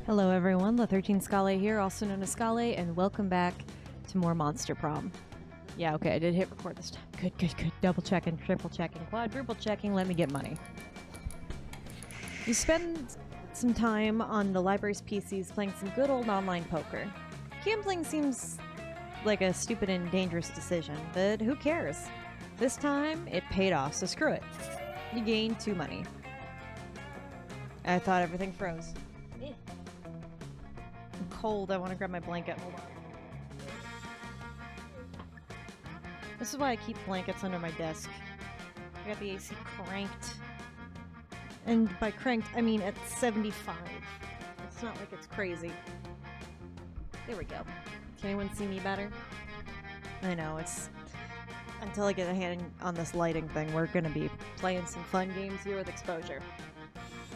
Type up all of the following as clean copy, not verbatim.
Hello everyone, the 13 Scale here, also known as Scale, and welcome back to more Monster Prom. Yeah, okay, I did hit record this time. Good. Double checking, triple checking, quadruple checking, let me get money. You spend some time on the library's PCs playing some good old online poker. Gambling seems like a stupid and dangerous decision, but who cares? This time, it paid off, so screw it. You gained 2 money. I thought everything froze. I'm cold, I want to grab my blanket. Hold on. This is why I keep blankets under my desk. I got the AC cranked. And by cranked, I mean at 75. It's not like it's crazy. There we go. Can anyone see me better? I know, it's... Until I get a hand on this lighting thing, we're gonna be playing some fun games here with exposure.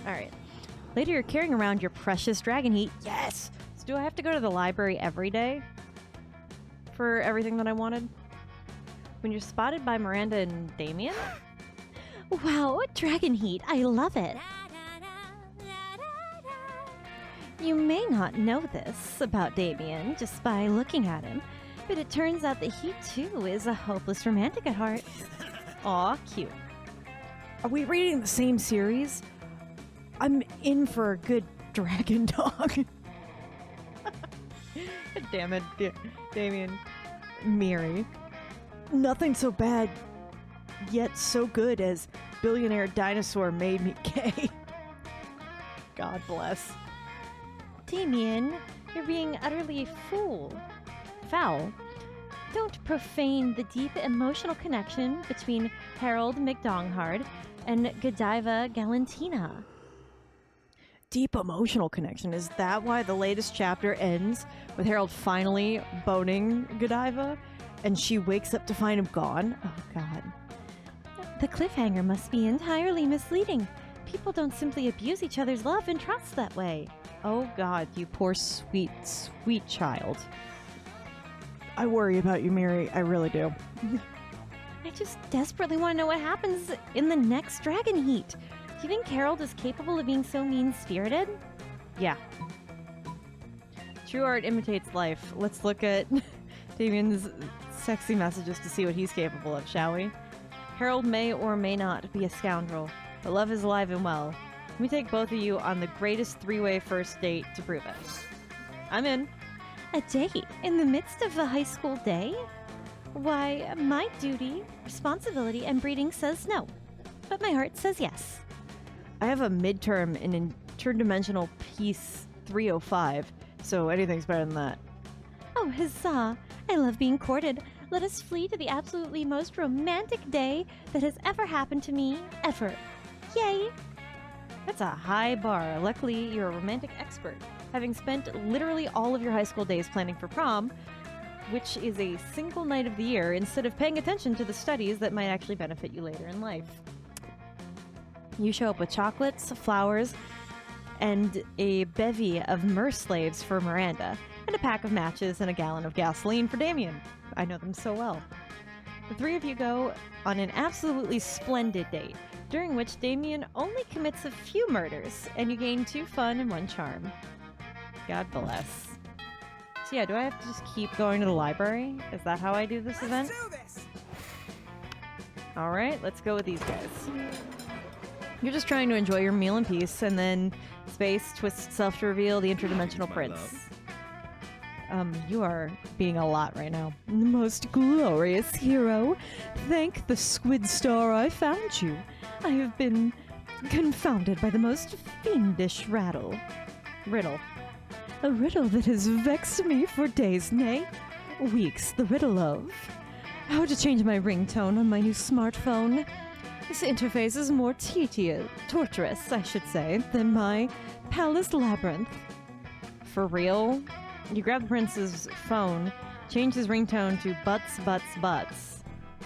Alright. Later you're carrying around your precious dragon heat. Yes! So do I have to go to the library every day? For everything that I wanted? When you're spotted by Miranda and Damien? Wow, dragon heat, I love it! You may not know this about Damien just by looking at him, but it turns out that he too is a hopeless romantic at heart. Aw, cute. Are we reading the same series? I'm in for a good dragon dog. Damn it, Damien. Miri. Nothing so bad, yet so good as billionaire dinosaur made me gay. God bless. Damien, you're being utterly foul. Don't profane the deep emotional connection between Harold McDonghard and Godiva Galantina. Deep emotional connection. Is that why the latest chapter ends with Harold finally boning Godiva and she wakes up to find him gone? Oh god. The cliffhanger must be entirely misleading. People don't simply abuse each other's love and trust that way. Oh god, you poor sweet child. I worry about you, Miri. I really do. I just desperately want to know what happens in the next Dragon Heat. Do you think Harold is capable of being so mean-spirited? Yeah. True art imitates life. Let's look at Damien's sexy messages to see what he's capable of, shall we? Harold may or may not be a scoundrel, but love is alive and well. Let me take both of you on the greatest three-way first date to prove it. I'm in. A date in the midst of a high school day? Why, my duty, responsibility, and breeding says no. But my heart says yes. I have a midterm in interdimensional piece 305, so anything's better than that. Oh, huzzah! I love being courted. Let us flee to the absolutely most romantic day that has ever happened to me, ever. Yay! That's a high bar. Luckily, you're a romantic expert, having spent literally all of your high school days planning for prom, which is a single night of the year, instead of paying attention to the studies that might actually benefit you later in life. You show up with chocolates, flowers, and a bevy of mer slaves for Miranda, and a pack of matches and a gallon of gasoline for Damien. I know them so well. The three of you go on an absolutely splendid date, during which Damien only commits a few murders, and you gain 2 fun and 1 charm. God bless. So yeah, do I have to just keep going to the library? Is that how I do this event? Alright, let's go with these guys. You're just trying to enjoy your meal in peace, and then space twists itself to reveal the interdimensional prince. You are being a lot right now. Most glorious hero, thank the squid star I found you. I have been confounded by the most fiendish riddle. A riddle that has vexed me for days, nay, weeks. The riddle of how to change my ringtone on my new smartphone. This interface is more torturous, I should say, than my palace labyrinth. For real? You grab the prince's phone, change his ringtone to butts.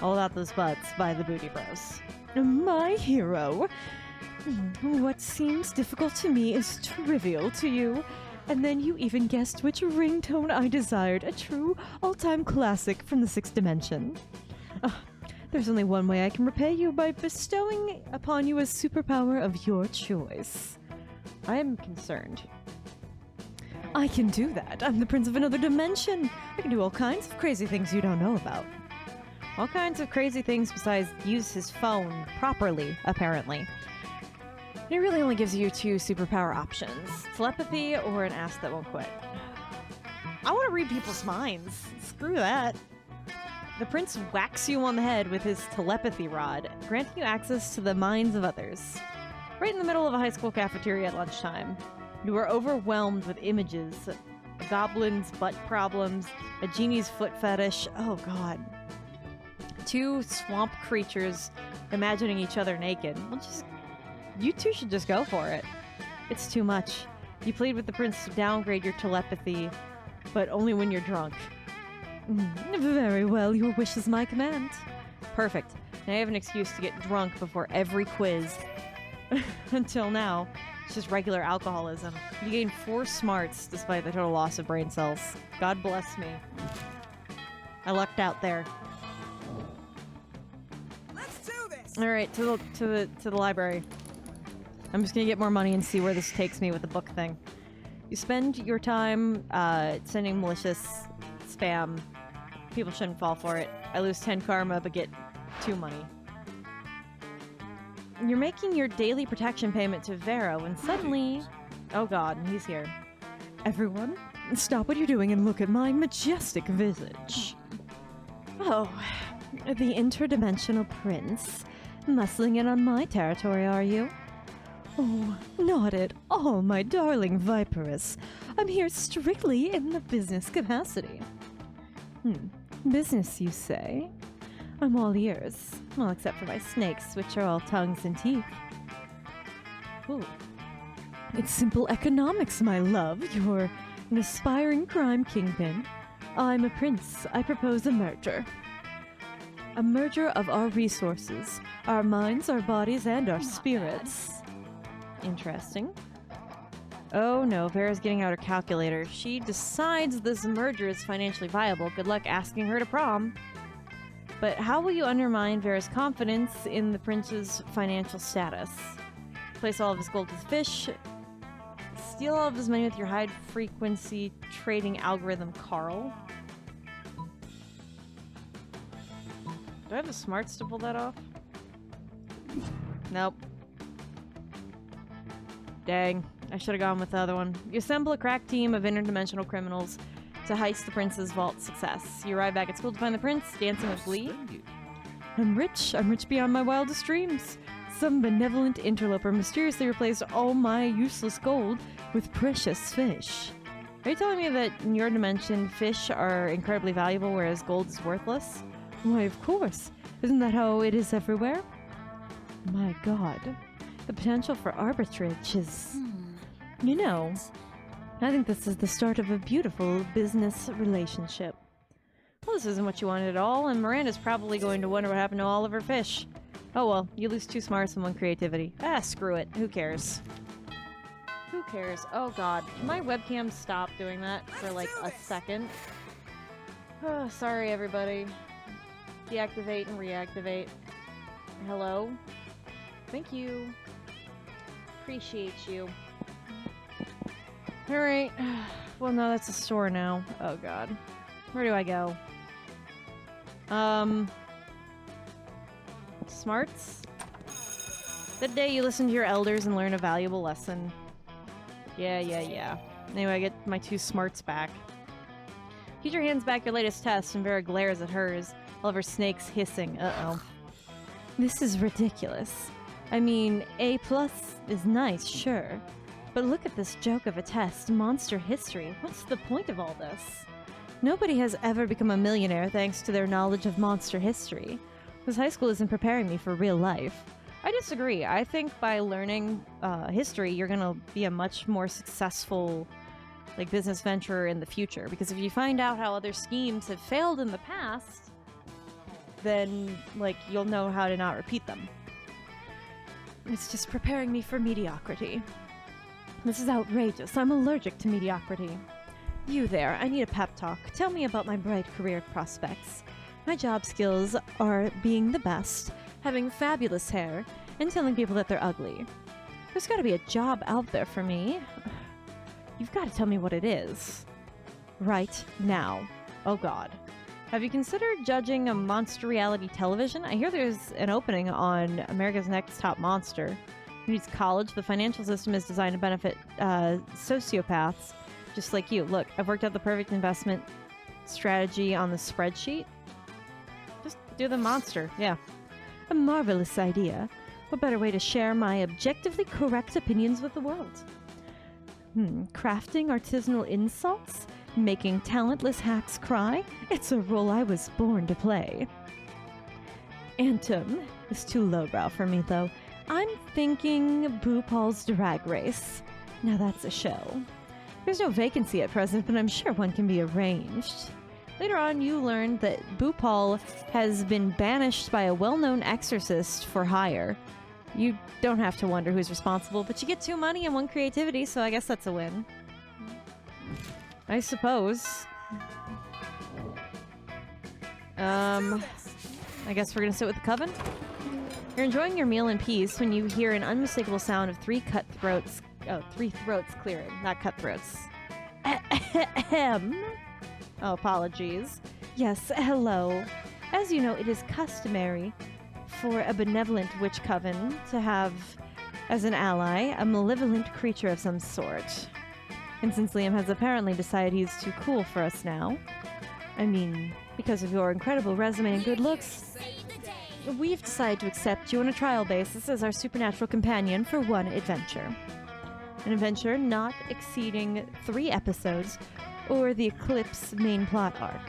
All about those butts by the Booty Bros. My hero. What seems difficult to me is trivial to you. And then you even guessed which ringtone I desired, a true all-time classic from the 6th dimension. There's only one way I can repay you, by bestowing upon you a superpower of your choice. I am concerned. I can do that. I'm the prince of another dimension. I can do all kinds of crazy things you don't know about. All kinds of crazy things besides use his phone properly, apparently. It really only gives you two superpower options. Telepathy or an ass that won't quit. I want to read people's minds. Screw that. The prince whacks you on the head with his telepathy rod, granting you access to the minds of others. Right in the middle of a high school cafeteria at lunchtime. You are overwhelmed with images. A goblin's butt problems, a genie's foot fetish. Oh god. Two swamp creatures imagining each other naked. Well, you two should just go for it. It's too much. You plead with the prince to downgrade your telepathy, but only when you're drunk. Very well, your wish is my command. Perfect. Now I have an excuse to get drunk before every quiz. Until now, it's just regular alcoholism. You gain 4 smarts despite the total loss of brain cells. God bless me. I lucked out there. Let's do this. All right, to the library. I'm just gonna get more money and see where this takes me with the book thing. You spend your time sending malicious spam. People shouldn't fall for it. I lose 10 karma but get 2 money. You're making your daily protection payment to Vero when suddenly... Oh god, he's here. Everyone, stop what you're doing and look at my majestic visage. Oh, the interdimensional prince. Muscling in on my territory, are you? Oh, not at all, my darling Viperess. I'm here strictly in the business capacity. Business, you say? I'm all ears. Well, except for my snakes, which are all tongues and teeth. Ooh. It's simple economics, my love. You're an aspiring crime kingpin. I'm a prince. I propose a merger. A merger of our resources. Our minds, our bodies, and our spirits. Interesting. Oh no, Vera's getting out her calculator. She decides this merger is financially viable. Good luck asking her to prom. But how will you undermine Vera's confidence in the prince's financial status? Place all of his gold with fish. Steal all of his money with your high-frequency trading algorithm, Carl. Do I have the smarts to pull that off? Nope. Dang, I should have gone with the other one. You assemble a crack team of interdimensional criminals to heist the prince's vault success. You arrive back at school to find the prince dancing with glee. I'm rich beyond my wildest dreams. Some benevolent interloper mysteriously replaced all my useless gold with precious fish. Are you telling me that in your dimension, fish are incredibly valuable, whereas gold is worthless? Why, of course. Isn't that how it is everywhere? My god. The potential for arbitrage is... You know, I think this is the start of a beautiful business relationship. Well, this isn't what you wanted at all, and Miranda's probably going to wonder what happened to all of her fish. Oh well, you lose 2 smarts and 1 creativity. Ah, screw it. Who cares? Who cares? Oh god. Can my webcam stop doing that for like a second? Oh, sorry everybody. Deactivate and reactivate. Hello? Thank you. Appreciate you. Alright. Well, no, that's a store now. Oh god. Where do I go? Smarts? The day you listen to your elders and learn a valuable lesson. Yeah. Anyway, I get my 2 smarts back. Teacher hands back your latest test and Vera glares at hers, all of her snakes hissing. Uh-oh. This is ridiculous. I mean, A+ is nice, sure. But look at this joke of a test, monster history. What's the point of all this? Nobody has ever become a millionaire thanks to their knowledge of monster history. This high school isn't preparing me for real life. I disagree. I think by learning history, you're gonna be a much more successful business venture in the future. Because if you find out how other schemes have failed in the past, then you'll know how to not repeat them. It's just preparing me for mediocrity. This is outrageous. I'm allergic to mediocrity. You there, I need a pep talk. Tell me about my bright career prospects. My job skills are being the best, having fabulous hair, and telling people that they're ugly. There's gotta be a job out there for me. You've got to tell me what it is. Right now. Oh god. Have you considered judging a monster reality television? I hear there's an opening on America's Next Top Monster. It needs college. The financial system is designed to benefit sociopaths just like you. Look, I've worked out the perfect investment strategy on the spreadsheet. Just do the monster. Yeah. A marvelous idea. What better way to share my objectively correct opinions with the world? Crafting artisanal insults? Making talentless hacks cry? It's a role I was born to play. Anthem is too lowbrow for me, though. I'm thinking RuPaul's Drag Race. Now that's a show. There's no vacancy at present, but I'm sure one can be arranged. Later on, you learn that RuPaul has been banished by a well-known exorcist for hire. You don't have to wonder who's responsible, but you get 2 money and 1 creativity, so I guess that's a win. I suppose. I guess we're gonna sit with the coven? You're enjoying your meal in peace when you hear an unmistakable sound of 3 throats clearing, not cutthroats. Ahem. Oh, apologies. Yes, hello. As you know, it is customary for a benevolent witch coven to have, as an ally, a malevolent creature of some sort. And since Liam has apparently decided he's too cool for us now, I mean, because of your incredible resume and good looks, we've decided to accept you on a trial basis as our supernatural companion for 1 adventure. An adventure not exceeding 3 episodes, or the Eclipse main plot arc.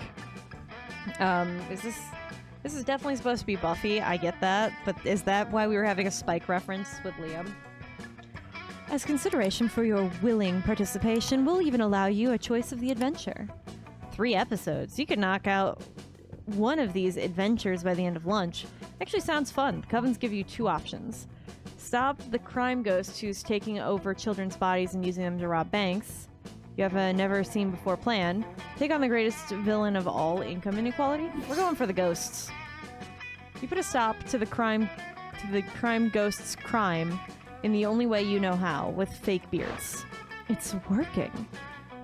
This is definitely supposed to be Buffy, I get that, but is that why we were having a Spike reference with Liam? As consideration for your willing participation, we'll even allow you a choice of the adventure. 3 episodes. You could knock out 1 of these adventures by the end of lunch. Actually sounds fun. Covens give you 2 options. Stop the crime ghost who's taking over children's bodies and using them to rob banks. You have a never-seen-before plan. Take on the greatest villain of all, income inequality. We're going for the ghosts. You put a stop to the crime ghost's crime in the only way you know how, with fake beards. It's working.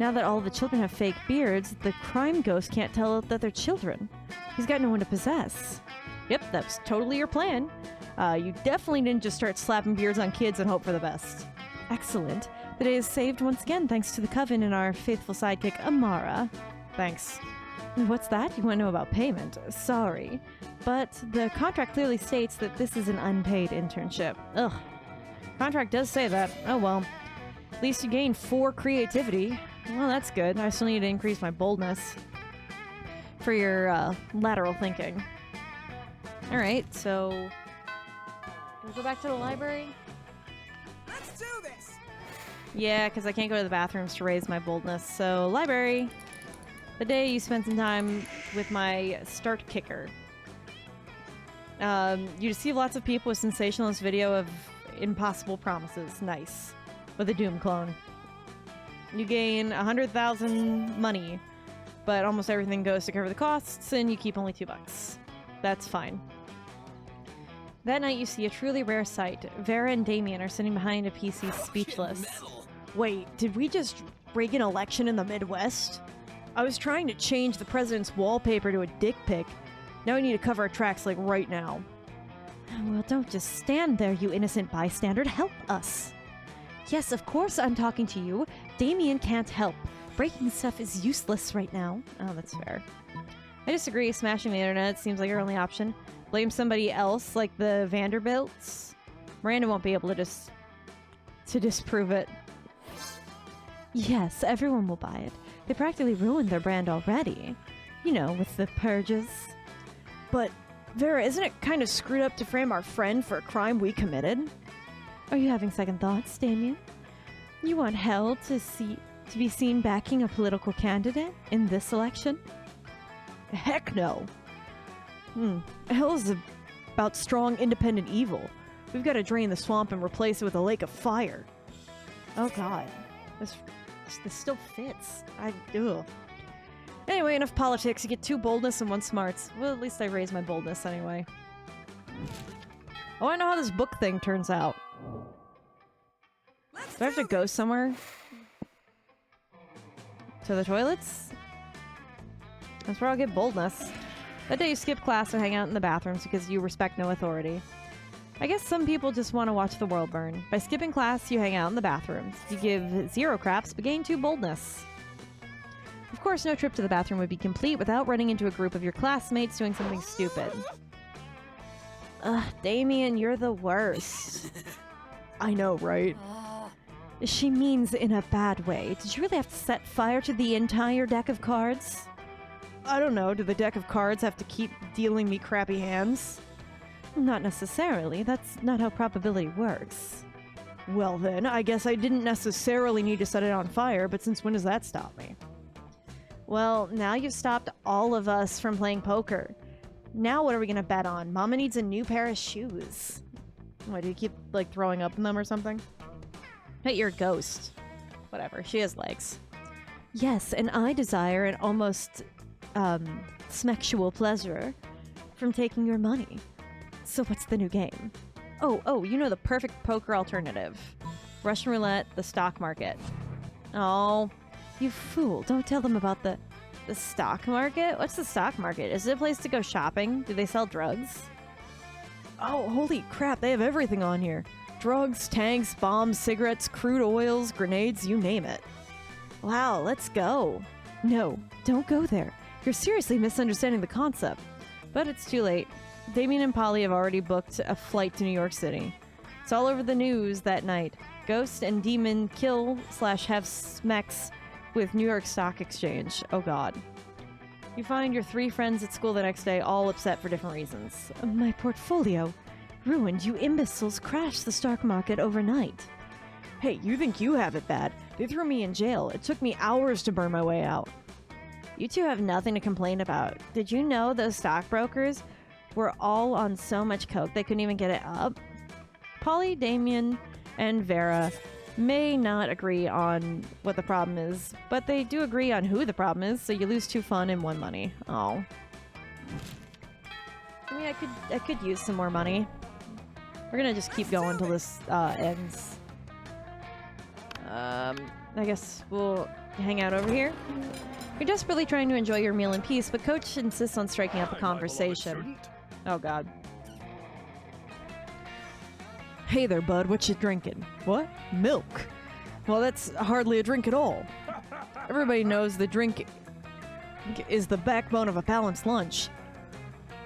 Now that all the children have fake beards, the crime ghost can't tell that they're children. He's got no one to possess. Yep, that's totally your plan. You definitely didn't just start slapping beards on kids and hope for the best. Excellent. The day is saved once again thanks to the coven and our faithful sidekick, Amara. Thanks. What's that? You want to know about payment? Sorry. But the contract clearly states that this is an unpaid internship. Ugh. Contract does say that. Oh well. At least you gain 4 creativity. Well, that's good. I still need to increase my boldness for your lateral thinking. Alright, so... Can we go back to the library? Let's do this! Yeah, because I can't go to the bathrooms to raise my boldness. So, library. The day you spent some time with my start kicker. You deceive lots of people with sensationalist video of impossible promises. Nice. With a Doom clone. You gain 100,000 money, but almost everything goes to cover the costs, and you keep only $2. That's fine. That night you see a truly rare sight. Vera and Damien are sitting behind a PC speechless. Wait, did we just rig an election in the Midwest? I was trying to change the president's wallpaper to a dick pic. Now we need to cover our tracks like right now. Well, don't just stand there, you innocent bystander. Help us. Yes, of course I'm talking to you. Damien can't help. Breaking stuff is useless right now. Oh, that's fair. I disagree. Smashing the internet seems like our only option. Blame somebody else, like the Vanderbilts. Miranda won't be able to disprove it. Yes, everyone will buy it. They practically ruined their brand already. You know, with the purges. But, Vera, isn't it kind of screwed up to frame our friend for a crime we committed? Are you having second thoughts, Damien? You want hell to be seen backing a political candidate in this election? Heck no. Hell is about strong, independent evil. We've got to drain the swamp and replace it with a lake of fire. Oh god. This still fits. Ugh. Anyway, enough politics. You get 2 boldness and 1 smarts. Well, at least I raised my boldness anyway. I want to know how this book thing turns out. Do I have to go somewhere? To the toilets? That's where I'll get boldness. That day you skip class and hang out in the bathrooms because you respect no authority. I guess some people just want to watch the world burn. By skipping class, you hang out in the bathrooms. You give 0 craps, but gain 2 boldness. Of course, no trip to the bathroom would be complete without running into a group of your classmates doing something stupid. Ugh, Damien, you're the worst. I know, right? She means in a bad way. Did you really have to set fire to the entire deck of cards? I don't know. Do the deck of cards have to keep dealing me crappy hands? Not necessarily. That's not how probability works. Well then, I guess I didn't necessarily need to set it on fire, but since when does that stop me? Well, now you've stopped all of us from playing poker. Now what are we gonna bet on? Mama needs a new pair of shoes. Why, do you keep, like, throwing up in them or something? Hey, you're a ghost. Whatever, she has legs. Yes, and I desire an almost, sexual pleasure from taking your money. So what's the new game? Oh, you know the perfect poker alternative. Russian roulette, the stock market. Oh, you fool. Don't tell them about the stock market? What's the stock market? Is it a place to go shopping? Do they sell drugs? Oh, holy crap, they have everything on here. Drugs, tanks, bombs, cigarettes, crude oils, grenades, you name it. Wow, let's go. No, don't go there. You're seriously misunderstanding the concept. But it's too late. Damien and Polly have already booked a flight to New York City. It's all over the news that night. Ghost and Demon kill/have smacks with New York Stock Exchange. Oh god. You find your 3 friends at school the next day, all upset for different reasons. My portfolio. Ruined, you imbeciles crashed the stock market overnight. Hey, you think you have it bad. They threw me in jail. It took me hours to burn my way out. You two have nothing to complain about. Did you know those stockbrokers were all on so much coke they couldn't even get it up? Polly, Damien, and Vera may not agree on what the problem is, but they do agree on who the problem is, so you lose 2 fun and 1 money. Oh. I mean, I could use some more money. We're gonna just keep going till this ends. I guess we'll hang out over here. You're desperately trying to enjoy your meal in peace, but Coach insists on striking up a conversation. Oh god. Hey there, bud, what you drinking? What? Milk. Well, that's hardly a drink at all. Everybody knows the drink is the backbone of a balanced lunch.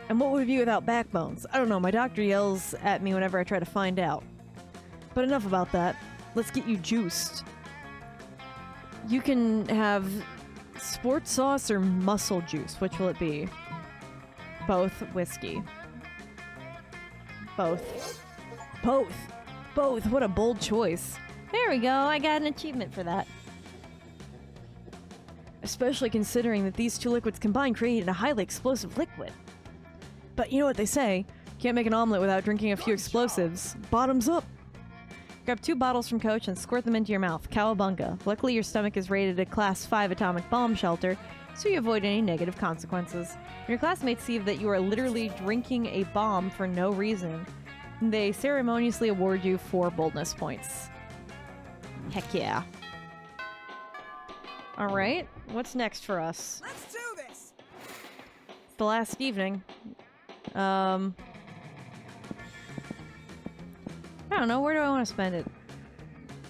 And what would it be without backbones? I don't know, my doctor yells at me whenever I try to find out. But enough about that. Let's get you juiced. You can have sports sauce or muscle juice. Which will it be? Both. Whiskey. Both. Both. Both. What a bold choice. There we go. I got an achievement for that. Especially considering that these 2 liquids combined created a highly explosive liquid. But you know what they say, can't make an omelet without drinking a few explosives. Bottoms up! Grab 2 bottles from Coach and squirt them into your mouth. Cowabunga. Luckily your stomach is rated a Class 5 atomic bomb shelter, so you avoid any negative consequences. When your classmates see that you are literally drinking a bomb for no reason, they ceremoniously award you 4 boldness points. Heck yeah. Alright, what's next for us? Let's do this. It's the last evening. I don't know, where do I want to spend it?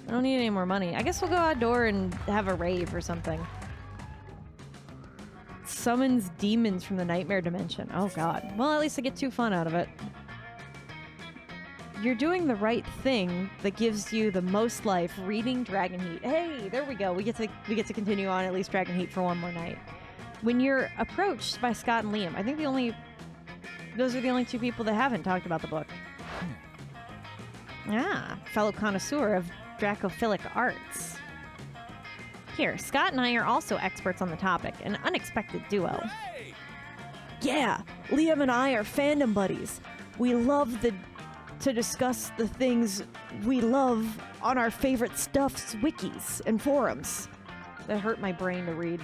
I don't need any more money. I guess we'll go outdoor and have a rave or something. Summons demons from the nightmare dimension. Oh god. Well, at least I get 2 fun out of it. You're doing the right thing that gives you the most life, reading Dragon Heat. Hey, there we go. We get to continue on at least Dragon Heat for 1 more night. When you're approached by Scott and Liam, I think those are the only 2 people that haven't talked about the book. Ah, fellow connoisseur of dracophilic arts. Here, Scott and I are also experts on the topic, an unexpected duo. Hey! Yeah, Liam and I are fandom buddies. We love to discuss the things we love on our favorite stuff's wikis and forums. That hurt my brain to read.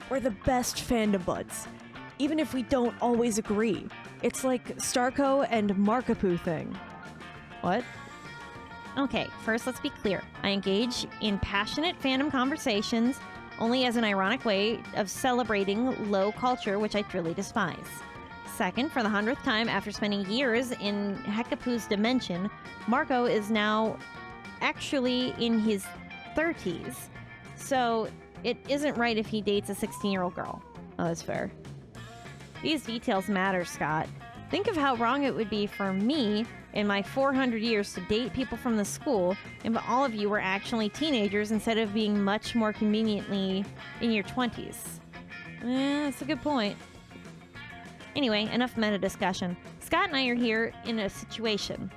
We're the best fandom buds, even if we don't always agree. It's like Starco and Markapoo thing. What? Okay, first let's be clear. I engage in passionate fandom conversations only as an ironic way of celebrating low culture, which I truly despise. Second, for the 100th time after spending years in Hekapu's dimension, Marco is now actually in his 30s. So it isn't right if he dates a 16-year-old girl. Oh, that's fair. These details matter, Scott. Think of how wrong it would be for me in my 400 years to date people from the school if all of you were actually teenagers instead of being much more conveniently in your 20s. That's a good point. Anyway, enough meta discussion. Scott and I are here in a situation.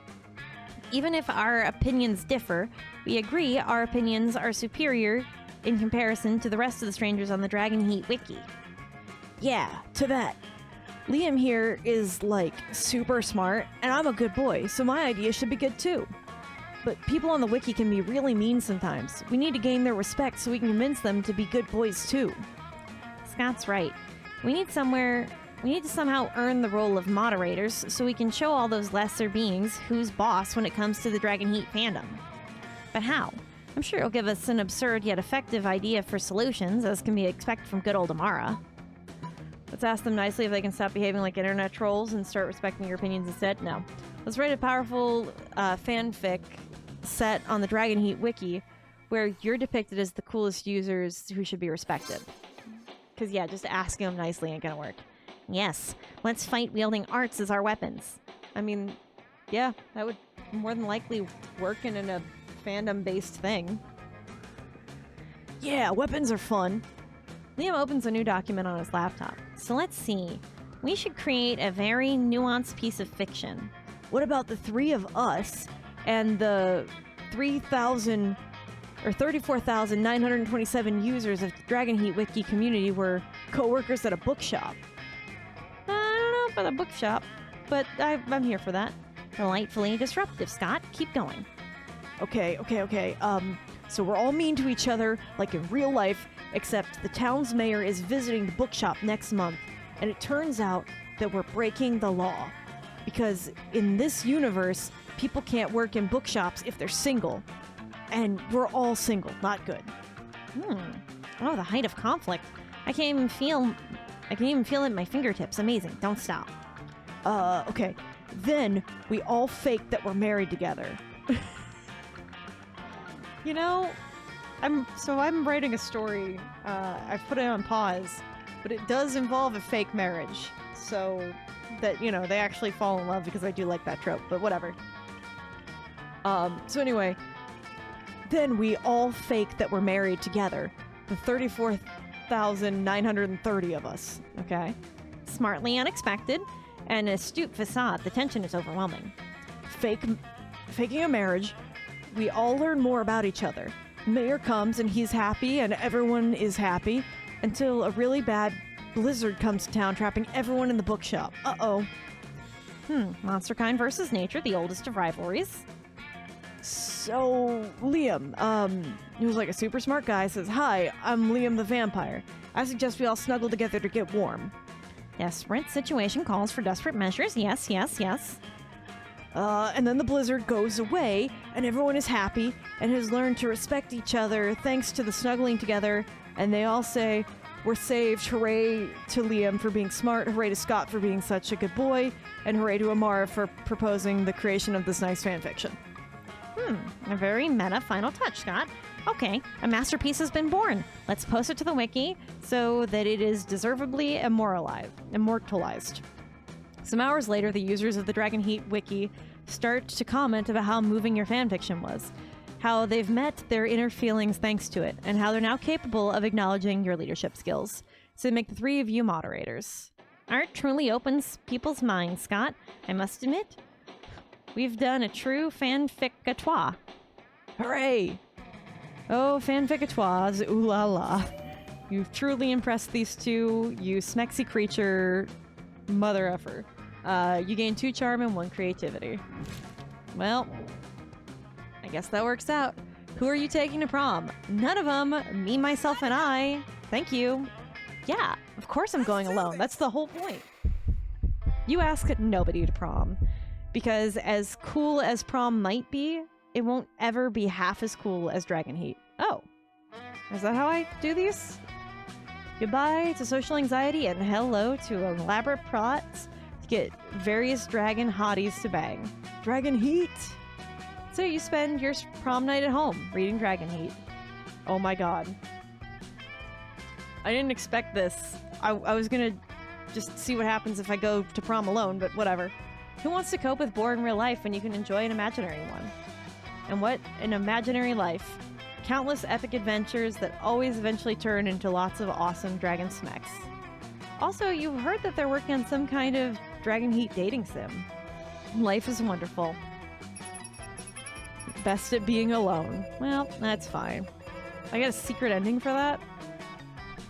Even if our opinions differ, we agree our opinions are superior in comparison to the rest of the strangers on the Dragon Heat Wiki. Yeah, to that. Liam here is, like, super smart, and I'm a good boy, so my idea should be good too. But people on the wiki can be really mean sometimes. We need to gain their respect so we can convince them to be good boys too. Scott's right. We need to somehow earn the role of moderators so we can show all those lesser beings who's boss when it comes to the Dragon Heat fandom. But how? I'm sure it'll give us an absurd yet effective idea for solutions, as can be expected from good old Amara. Let's ask them nicely if they can stop behaving like internet trolls and start respecting your opinions instead. No. Let's write a powerful fanfic set on the Dragon Heat Wiki where you're depicted as the coolest users who should be respected. Because, yeah, just asking them nicely ain't gonna work. Yes, let's fight wielding arts as our weapons. I mean, yeah, that would more than likely work in a fandom-based thing. Yeah, weapons are fun. Liam opens a new document on his laptop. So let's see. We should create a very nuanced piece of fiction. What about the three of us and the 3,000 or 34,927 users of the Dragon Heat Wiki community were co-workers at a bookshop? I don't know about a bookshop, but I'm here for that. Delightfully disruptive, Scott. Keep going. Okay. So we're all mean to each other, like in real life, except the town's mayor is visiting the bookshop next month, and it turns out that we're breaking the law. Because in this universe, people can't work in bookshops if they're single. And we're all single, not good. Oh, the height of conflict. I can even feel it in my fingertips. Amazing. Don't stop. Okay. Then we all fake that we're married together. You know, I'm writing a story. I've put it on pause, but it does involve a fake marriage. So that, you know, they actually fall in love, because I do like that trope, but whatever. So anyway, then we all fake that we're married together. The 34,930 of us, okay? Smartly unexpected and astute facade. The tension is overwhelming. Faking a marriage. We all learn more about each other. Mayor comes and he's happy and everyone is happy until a really bad blizzard comes to town, trapping everyone in the bookshop. Uh-oh. Monsterkind versus nature, the oldest of rivalries. So, Liam, who's like a super smart guy, says, "Hi, I'm Liam the vampire. I suggest we all snuggle together to get warm." Desperate situation calls for desperate measures. Yes. And then the blizzard goes away, and everyone is happy and has learned to respect each other thanks to the snuggling together, and they all say, "We're saved, hooray to Liam for being smart, hooray to Scott for being such a good boy, and hooray to Amara for proposing the creation of this nice fanfiction." A very meta final touch, Scott. Okay, a masterpiece has been born. Let's post it to the wiki so that it is deservedly immortalized. Some hours later, the users of the Dragon Heat Wiki start to comment about how moving your fanfiction was, how they've met their inner feelings thanks to it, and how they're now capable of acknowledging your leadership skills. So they make the three of you moderators. Art truly opens people's minds, Scott. I must admit, we've done a true fanfic-a-trois. Hooray! Oh, fanfic-a-trois, ooh la la. You've truly impressed these two, you smexy creature mother effer. You gain 2 charm and 1 creativity. Well, I guess that works out. Who are you taking to prom? None of them. Me, myself, and I. Thank you. Yeah, of course I'm going alone. That's the whole point. You ask nobody to prom. Because as cool as prom might be, it won't ever be half as cool as Dragon Heat. Oh. Is that how I do these? Goodbye to social anxiety and hello to elaborate plots to get various dragon hotties to bang. Dragon Heat! So you spend your prom night at home reading Dragon Heat. Oh my god. I didn't expect this. I was gonna just see what happens if I go to prom alone, but whatever. Who wants to cope with boring real life when you can enjoy an imaginary one? And what an imaginary life. Countless epic adventures that always eventually turn into lots of awesome dragon smecks. Also, you've heard that they're working on some kind of Dragon Heat dating sim. Life is wonderful. Best at being alone. Well, that's fine. I got a secret ending for that?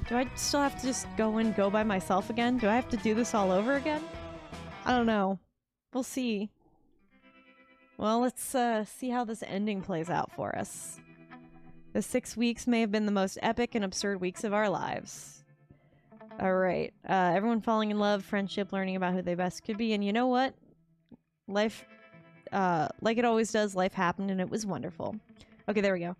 Do I still have to just go by myself again? Do I have to do this all over again? I don't know. We'll see. Well, let's see how this ending plays out for us. The 6 weeks may have been the most epic and absurd weeks of our lives. Alright. Everyone falling in love, friendship, learning about who they best could be, and you know what? Life, like it always does, life happened and it was wonderful. Okay, there we go.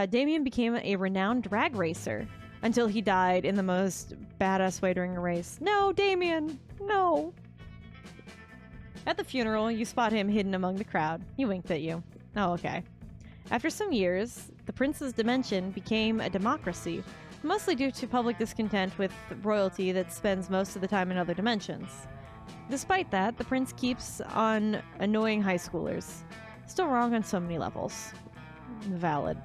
Damien became a renowned drag racer until he died in the most badass way during a race. No, Damien! No! At the funeral, you spot him hidden among the crowd. He winked at you. Oh, okay. After some years, the prince's dimension became a democracy, mostly due to public discontent with royalty that spends most of the time in other dimensions. Despite that, the prince keeps on annoying high schoolers. Still wrong on so many levels. Valid.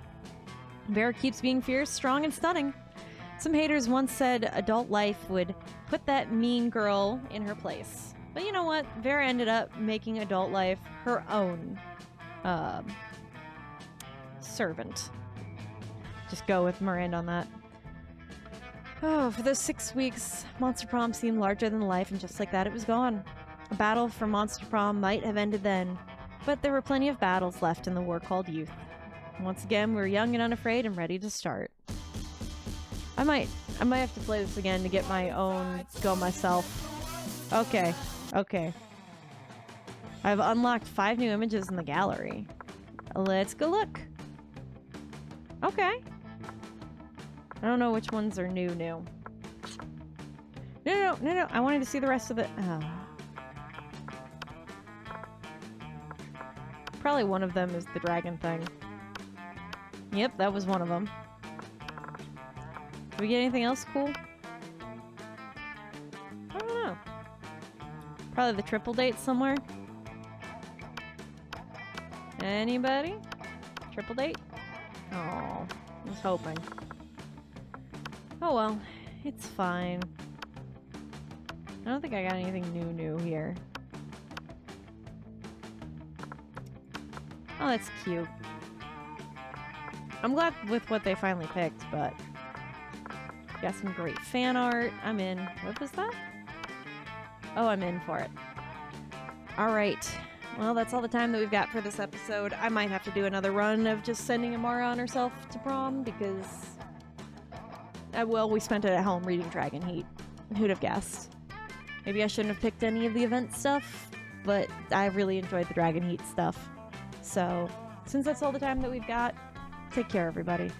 Vera keeps being fierce, strong, and stunning. Some haters once said adult life would put that mean girl in her place. But you know what? Vera ended up making adult life her own servant. Just go with Miranda on that. Oh, for those 6 weeks, Monster Prom seemed larger than life, and just like that, it was gone. A battle for Monster Prom might have ended then, but there were plenty of battles left in the war called youth. Once again, we were young and unafraid and ready to start. I might have to play this again to get my own go myself. Okay. I've unlocked 5 new images in the gallery. Let's go look. Okay. I don't know which ones are new. No. I wanted to see the rest of it. Oh. Probably one of them is the dragon thing. Yep, that was one of them. Did we get anything else cool? I don't know. Probably the triple date somewhere. Anybody? Triple date? Oh, I was hoping. Oh well, it's fine. I don't think I got anything new here. Oh, that's cute. I'm glad with what they finally picked, but got some great fan art. I'm in. What was that? Oh, I'm in for it. Alright. Well, that's all the time that we've got for this episode. I might have to do another run of just sending Amara on herself to prom because... well, we spent it at home reading Dragon Heat. Who'd have guessed? Maybe I shouldn't have picked any of the event stuff, but I really enjoyed the Dragon Heat stuff. So, since that's all the time that we've got, take care, everybody.